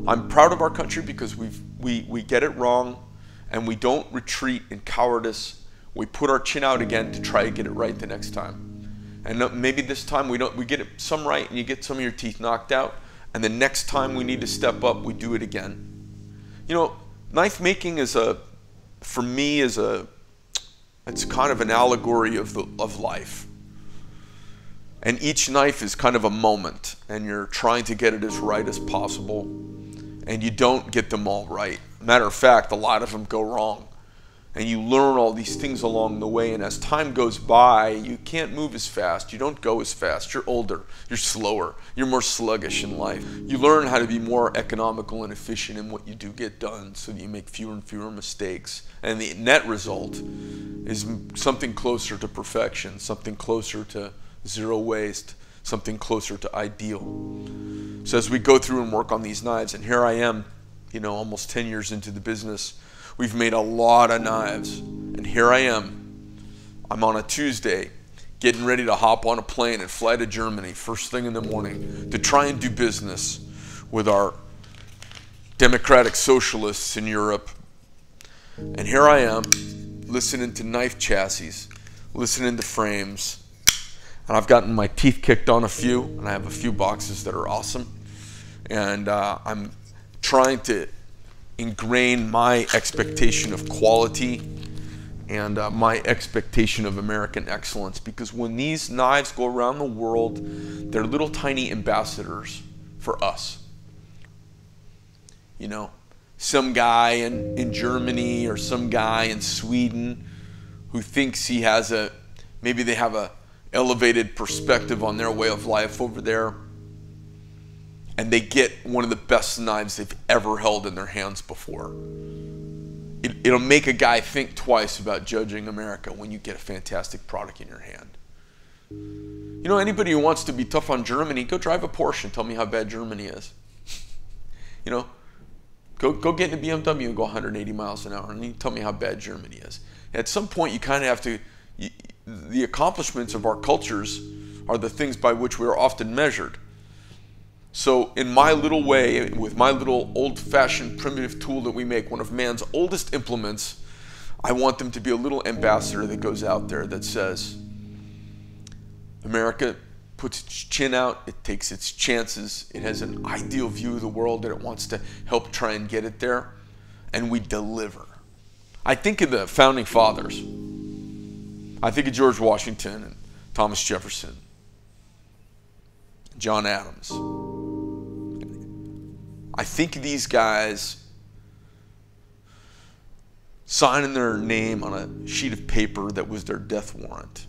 I'm proud of our country because we get it wrong and we don't retreat in cowardice. We put our chin out again to try to get it right the next time. And maybe this time we get it some right and you get some of your teeth knocked out, and the next time we need to step up, we do it again. You know, knife making is for me it's kind of an allegory of life. And each knife is kind of a moment, and you're trying to get it as right as possible, and you don't get them all right. Matter of fact, a lot of them go wrong. And you learn all these things along the way, and as time goes by, you can't move as fast, you don't go as fast, you're older, you're slower, you're more sluggish in life. You learn how to be more economical and efficient in what you do get done so that you make fewer and fewer mistakes. And the net result is something closer to perfection, something closer to zero waste, something closer to ideal. So as we go through and work on these knives, and here I am, you know, almost 10 years into the business, we've made a lot of knives, and here I am. I'm on a Tuesday, getting ready to hop on a plane and fly to Germany first thing in the morning to try and do business with our democratic socialists in Europe. And here I am, listening to knife chassis, listening to frames, and I've gotten my teeth kicked on a few, and I have a few boxes that are awesome. And I'm trying to ingrain my expectation of quality and my expectation of American excellence, because when these knives go around the world, they're little tiny ambassadors for us. You know, some guy in Germany or some guy in Sweden who thinks he has maybe they have a elevated perspective on their way of life over there, and they get one of the best knives they've ever held in their hands before. It'll make a guy think twice about judging America when you get a fantastic product in your hand. You know, anybody who wants to be tough on Germany, go drive a Porsche and tell me how bad Germany is. You know, go get in a BMW and go 180 miles an hour and you tell me how bad Germany is. At some point, you kind of have to, the accomplishments of our cultures are the things by which we are often measured. So in my little way, with my little old-fashioned primitive tool that we make, one of man's oldest implements, I want them to be a little ambassador that goes out there that says, America puts its chin out, it takes its chances, it has an ideal view of the world that it wants to help try and get it there, and we deliver. I think of the founding fathers. I think of George Washington and Thomas Jefferson, John Adams. I think these guys signing their name on a sheet of paper that was their death warrant.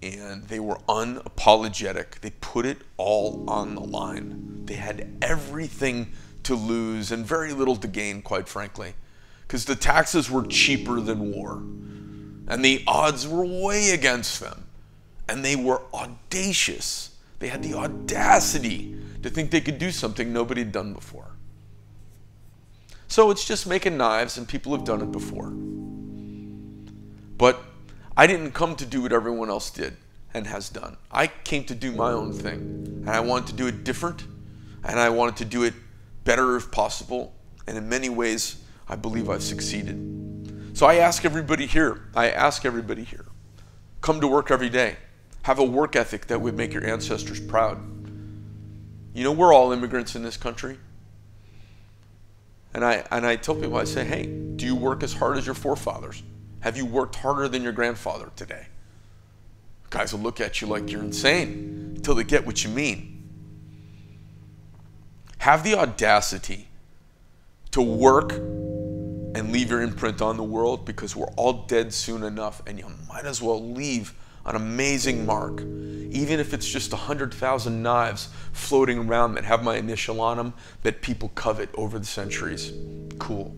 And they were unapologetic. They put it all on the line. They had everything to lose and very little to gain, quite frankly, because the taxes were cheaper than war. And the odds were way against them. And they were audacious. They had the audacity to think they could do something nobody had done before. So it's just making knives, and people have done it before. But I didn't come to do what everyone else did and has done. I came to do my own thing, and I wanted to do it different, and I wanted to do it better if possible, and in many ways, I believe I've succeeded. So I ask everybody here, come to work every day. Have a work ethic that would make your ancestors proud. You know, we're all immigrants in this country. And I tell people, I say, hey, do you work as hard as your forefathers? Have you worked harder than your grandfather today? Guys will look at you like you're insane until they get what you mean. Have the audacity to work and leave your imprint on the world, because we're all dead soon enough, and you might as well leave an amazing mark, even if it's just 100,000 knives floating around that have my initial on them that people covet over the centuries. Cool.